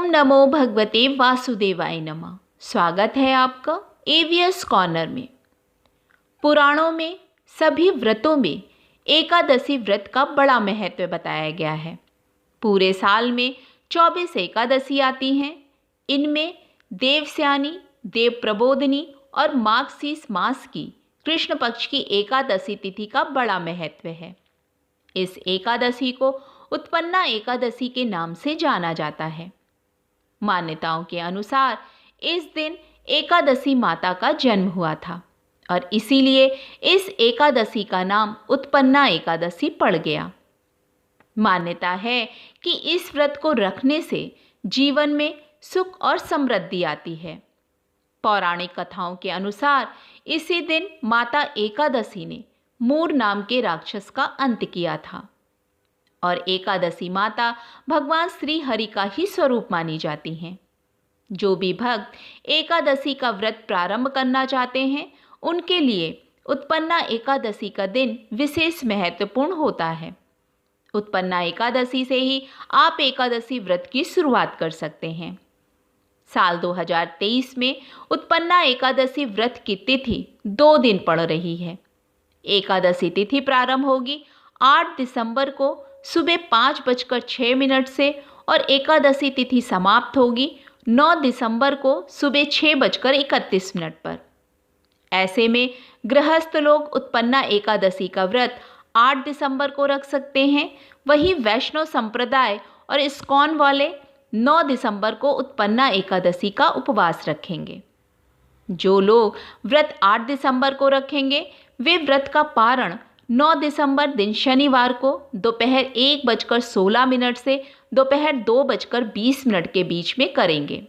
नमो भगवते वासुदेवाय नमः। स्वागत है आपका एवीएस कॉर्नर में। पुराणों में सभी व्रतों में एकादशी व्रत का बड़ा महत्व बताया गया है। पूरे साल में 24 एकादशी आती हैं। इनमें देवस्यानी, देव प्रबोधिनी और माघशीस मास की कृष्ण पक्ष की एकादशी तिथि का बड़ा महत्व है। इस एकादशी को उत्पन्ना एकादशी के नाम से जाना जाता है। मान्यताओं के अनुसार इस दिन एकादशी माता का जन्म हुआ था और इसीलिए इस एकादशी का नाम उत्पन्ना एकादशी पड़ गया। मान्यता है कि इस व्रत को रखने से जीवन में सुख और समृद्धि आती है। पौराणिक कथाओं के अनुसार इसी दिन माता एकादशी ने मूर नाम के राक्षस का अंत किया था और एकादशी माता भगवान श्री हरि का ही स्वरूप मानी जाती हैं। जो भी भक्त एकादशी का व्रत प्रारंभ करना चाहते हैं, उनके लिए उत्पन्ना एकादशी का दिन विशेष महत्वपूर्ण होता है। उत्पन्ना एकादशी से ही आप एकादशी व्रत की शुरुआत कर सकते हैं। साल 2023 में उत्पन्ना एकादशी व्रत की तिथि 2 दिन पड़ रही है। एकादशी तिथि प्रारंभ होगी 8 दिसंबर को सुबह 5:06 से और एकादशी तिथि समाप्त होगी 9 दिसंबर को सुबह 6:31 पर। ऐसे में गृहस्थ लोग उत्पन्ना एकादशी का व्रत 8 दिसंबर को रख सकते हैं। वहीं वैष्णव संप्रदाय और इस्कॉन वाले 9 दिसंबर को उत्पन्ना एकादशी का उपवास रखेंगे। जो लोग व्रत 8 दिसंबर को रखेंगे, वे व्रत का पारण 9 दिसंबर दिन शनिवार को दोपहर 1:16 से दोपहर 2:20 के बीच में करेंगे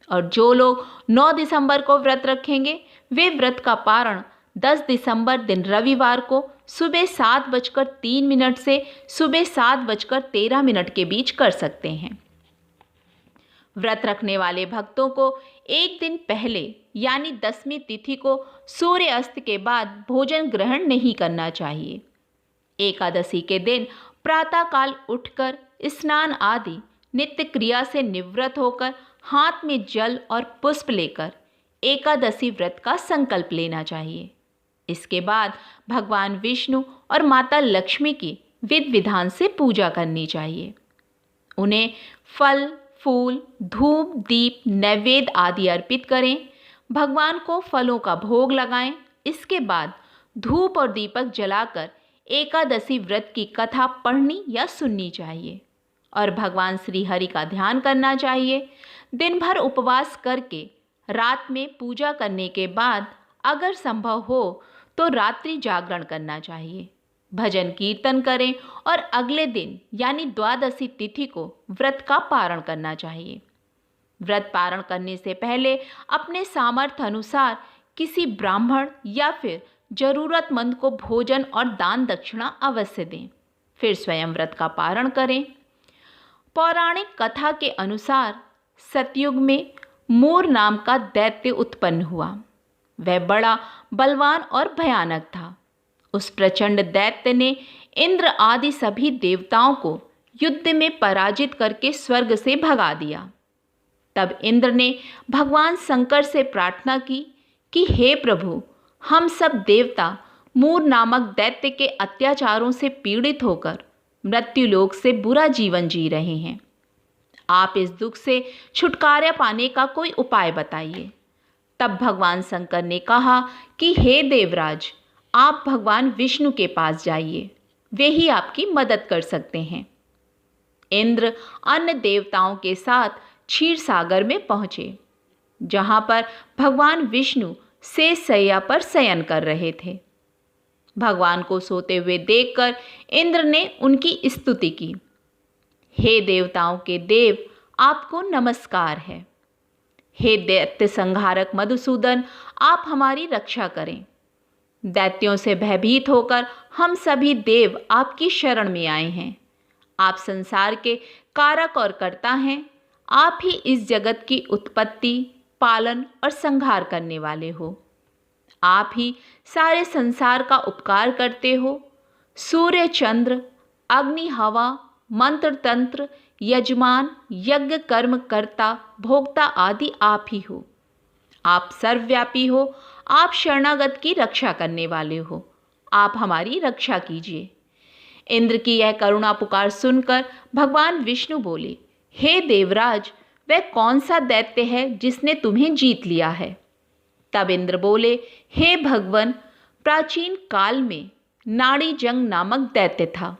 और जो लोग 9 दिसंबर को व्रत रखेंगे, वे व्रत का पारण 10 दिसंबर दिन रविवार को सुबह 7:03 से सुबह 7:13 के बीच कर सकते हैं। व्रत रखने वाले भक्तों को एक दिन पहले यानी 10वीं तिथि को सूर्य अस्त के बाद भोजन ग्रहण नहीं करना चाहिए। एकादशी के दिन प्रातःकाल उठकर स्नान आदि नित्य क्रिया से निवृत्त होकर हाथ में जल और पुष्प लेकर एकादशी व्रत का संकल्प लेना चाहिए। इसके बाद भगवान विष्णु और माता लक्ष्मी की विधि विधान से पूजा करनी चाहिए। उन्हें फल, फूल, धूप, दीप, नैवेद्य आदि अर्पित करें। भगवान को फलों का भोग लगाएं। इसके बाद धूप और दीपक जलाकर एकादशी व्रत की कथा पढ़नी या सुननी चाहिए और भगवान श्री हरि का ध्यान करना चाहिए। दिन भर उपवास करके रात में पूजा करने के बाद अगर संभव हो तो रात्रि जागरण करना चाहिए। भजन कीर्तन करें और अगले दिन यानी द्वादशी तिथि को व्रत का पारण करना चाहिए। व्रत पारण करने से पहले अपने सामर्थ्य अनुसार किसी ब्राह्मण या फिर जरूरतमंद को भोजन और दान दक्षिणा अवश्य दें, फिर स्वयं व्रत का पारण करें। पौराणिक कथा के अनुसार सतयुग में मूर नाम का दैत्य उत्पन्न हुआ। वह बड़ा बलवान और भयानक था। उस प्रचंड दैत्य ने इंद्र आदि सभी देवताओं को युद्ध में पराजित करके स्वर्ग से भगा दिया। तब इंद्र ने भगवान शंकर से प्रार्थना की कि हे प्रभु, हम सब देवता मूर नामक दैत्य के अत्याचारों से पीड़ित होकर मृत्युलोक से बुरा जीवन जी रहे हैं। आप इस दुख से छुटकारा पाने का कोई उपाय बताइए। तब भगवान शंकर ने कहा कि हे देवराज, आप भगवान विष्णु के पास जाइए, वे ही आपकी मदद कर सकते हैं। इंद्र अन्य देवताओं के साथ क्षीर सागर में पहुंचे, जहां पर भगवान विष्णु शेष शैया पर शयन कर रहे थे। भगवान को सोते हुए देखकर इंद्र ने उनकी स्तुति की। हे देवताओं के देव, आपको नमस्कार है। हे दैत्य संहारक मधुसूदन, आप हमारी रक्षा करें। दैत्यों से भयभीत होकर हम सभी देव आपकी शरण में आए हैं। आप संसार के कारक और कर्ता हैं। आप ही इस जगत की उत्पत्ति, पालन और संहार करने वाले हो। आप ही सारे संसार का उपकार करते हो। सूर्य, चंद्र, अग्नि, हवा, मंत्र तंत्र, यजमान, यज्ञ कर्म कर्ता, भोक्ता आदि आप ही हो। आप सर्वव्यापी हो, आप शरणागत की रक्षा करने वाले हो, आप हमारी रक्षा कीजिए। इंद्र की यह करुणा पुकार सुनकर भगवान विष्णु बोले, हे देवराज, वह कौन सा दैत्य है जिसने तुम्हें जीत लिया है? तब इंद्र बोले, हे भगवन, प्राचीन काल में नाड़ीजंग नामक दैत्य था।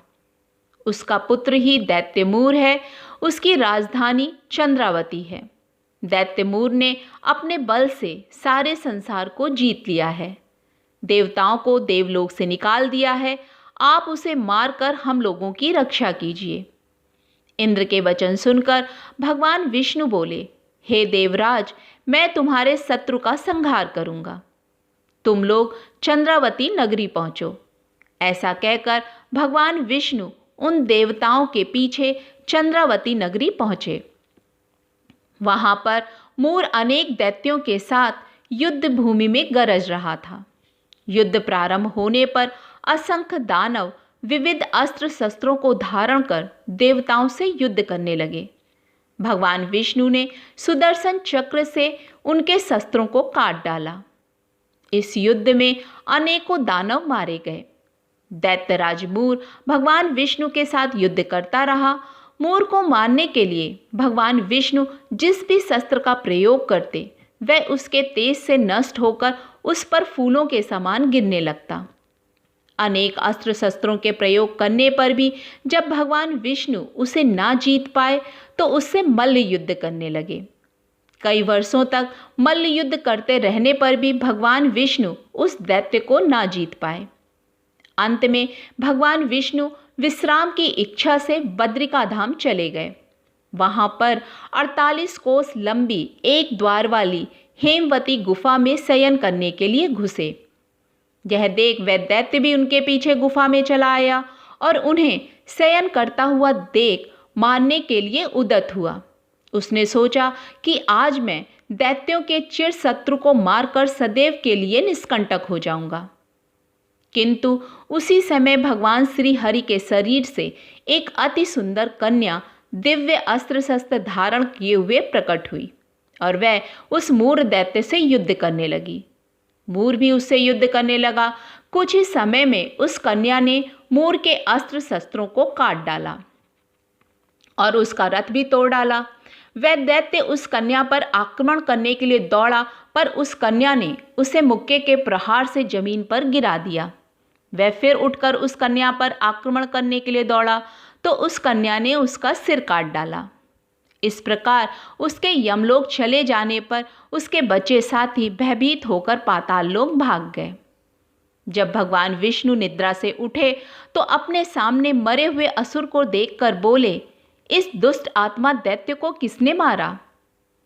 उसका पुत्र ही दैत्यमूर है, उसकी राजधानी चंद्रावती है। दैत्यमूर ने अपने बल से सारे संसार को जीत लिया है, देवताओं को देवलोक से निकाल दिया है। आप उसे मारकर हम लोगों की रक्षा कीजिए। इंद्र के वचन सुनकर भगवान विष्णु बोले, हे देवराज, मैं तुम्हारे शत्रु का संहार करूंगा। तुम लोग चंद्रावती नगरी पहुंचो। ऐसा कहकर भगवान विष्णु उन देवताओं के पीछे चंद्रावती नगरी पहुंचे। वहां पर मूर अनेक दैत्यों के साथ युद्ध भूमि में गरज रहा था। युद्ध प्रारंभ होने पर असंख्य दानव विविध अस्त्र शस्त्रों को धारण कर देवताओं से युद्ध करने लगे। भगवान विष्णु ने सुदर्शन चक्र से उनके शस्त्रों को काट डाला। इस युद्ध में अनेकों दानव मारे गए। दैत्यराज मूर भगवान विष्णु के साथ युद्ध करता रहा। मूर को मारने के लिए भगवान विष्णु जिस भी शस्त्र का प्रयोग करते, वह उसके तेज से नष्ट होकर उस पर फूलों के समान गिरने लगता। अनेक अस्त्र शस्त्रों के प्रयोग करने पर भी जब भगवान विष्णु उसे ना जीत पाए तो उससे मल्ल युद्ध करने लगे। कई वर्षों तक मल्ल युद्ध करते रहने पर भी भगवान विष्णु उस दैत्य को ना जीत पाए। अंत में भगवान विष्णु विश्राम की इच्छा से बद्रिका धाम चले गए। वहां पर 48 कोस लंबी एक द्वार वाली हेमवती गुफा में शयन करने के लिए घुसे। यह देख वह दैत्य भी उनके पीछे गुफा में चला आया और उन्हें शयन करता हुआ देख मारने के लिए उद्यत हुआ। उसने सोचा कि आज मैं दैत्यों के चिर शत्रु को मारकर सदैव के लिए निष्कंटक हो जाऊंगा। किंतु उसी समय भगवान श्री हरि के शरीर से एक अति सुंदर कन्या दिव्य अस्त्र शस्त्र धारण किए हुए प्रकट हुई और वह उस मूर दैत्य से युद्ध करने लगी। मूर भी उससे युद्ध करने लगा। कुछ ही समय में उस कन्या ने मूर के अस्त्र शस्त्रों को काट डाला और उसका रथ भी तोड़ डाला। वह दैत्य उस कन्या पर आक्रमण करने के लिए दौड़ा, पर उस कन्या ने उसे मुक्के के प्रहार से जमीन पर गिरा दिया। वह फिर उठकर उस कन्या पर आक्रमण करने के लिए दौड़ा तो उस कन्या ने उसका सिर काट डाला। इस प्रकार उसके यमलोक चले जाने पर उसके बचे साथी भयभीत होकर पाताल लोक भाग गए। जब भगवान विष्णु निद्रा से उठे तो अपने सामने मरे हुए असुर को देखकर बोले, इस दुष्ट आत्मा दैत्य को किसने मारा,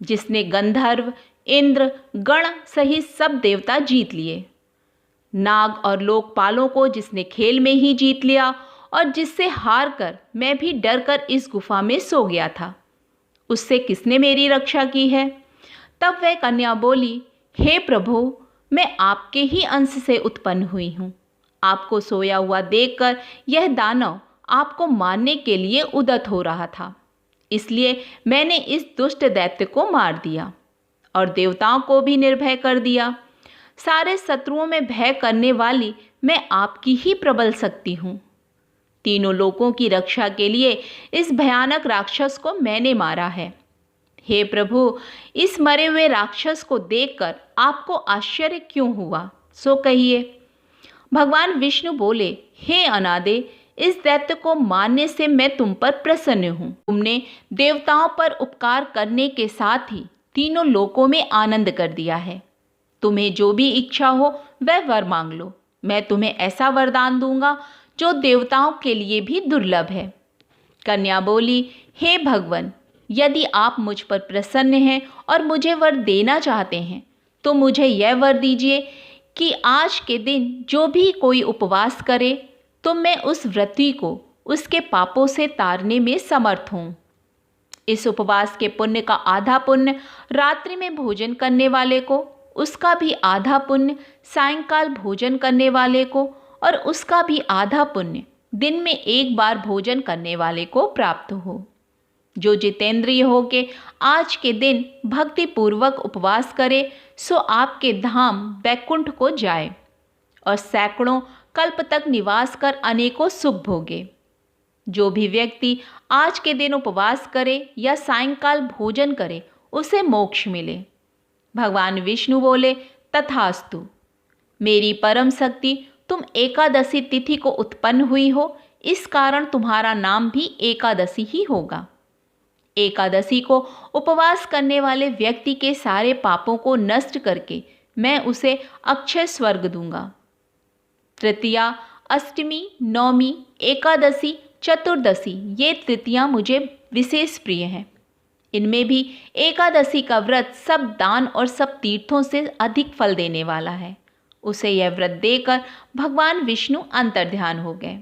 जिसने गंधर्व, इंद्र, गण सहित सब देवता जीत लिए? नाग और लोकपालों को जिसने खेल में ही जीत लिया और जिससे हार कर मैं भी डर कर इस गुफा में सो गया था, उससे किसने मेरी रक्षा की है? तब वह कन्या बोली, हे प्रभु, मैं आपके ही अंश से उत्पन्न हुई हूँ। आपको सोया हुआ देखकर यह दानव आपको मारने के लिए उद्यत हो रहा था, इसलिए मैंने इस दुष्ट दैत्य को मार दिया और देवताओं को भी निर्भय कर दिया। सारे शत्रुओं में भय करने वाली मैं आपकी ही प्रबल शक्ति हूँ। तीनों लोकों की रक्षा के लिए इस भयानक राक्षस को मैंने मारा है। हे प्रभु, इस मरे हुए राक्षस को देखकर आपको आश्चर्य क्यों हुआ, सो कहिए। भगवान विष्णु बोले, हे अनादे, इस दैत्य को मारने से मैं तुम पर प्रसन्न हूँ। तुमने देवताओं पर उपकार करने के साथ ही तीनों लोकों में आनंद कर दिया है। तुम्हें जो भी इच्छा हो वह वर मांग लो, मैं तुम्हें ऐसा वरदान दूंगा जो देवताओं के लिए भी दुर्लभ है। कन्या बोली, हे भगवान, यदि आप मुझ पर प्रसन्न हैं और मुझे वर देना चाहते हैं तो मुझे यह वर दीजिए कि आज के दिन जो भी कोई उपवास करे तो मैं उस व्रती को उसके पापों से तारने में समर्थ हूँ। इस उपवास के पुण्य का आधा पुण्य रात्रि में भोजन करने वाले को, उसका भी आधा पुण्य सायंकाल भोजन करने वाले को और उसका भी आधा पुण्य दिन में एक बार भोजन करने वाले को प्राप्त हो। जो जितेंद्रिय हो के आज के दिन भक्ति पूर्वक उपवास करे सो आपके धाम वैकुंठ को जाए और सैकड़ों कल्प तक निवास कर अनेकों सुख भोगे। जो भी व्यक्ति आज के दिन उपवास करे या सायंकाल भोजन करे उसे मोक्ष मिले। भगवान विष्णु बोले, तथास्तु। मेरी परम शक्ति, तुम एकादशी तिथि को उत्पन्न हुई हो, इस कारण तुम्हारा नाम भी एकादशी ही होगा। एकादशी को उपवास करने वाले व्यक्ति के सारे पापों को नष्ट करके मैं उसे अक्षय स्वर्ग दूंगा। तृतीया, अष्टमी, नवमी, एकादशी, चतुर्दशी ये तृतीयां मुझे विशेष प्रिय हैं। इनमें भी एकादशी का व्रत सब दान और सब तीर्थों से अधिक फल देने वाला है। उसे यह व्रत देकर भगवान विष्णु अंतर्ध्यान हो गए।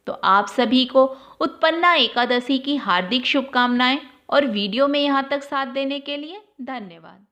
तो आप सभी को उत्पन्ना एकादशी की हार्दिक शुभकामनाएं और वीडियो में यहाँ तक साथ देने के लिए धन्यवाद।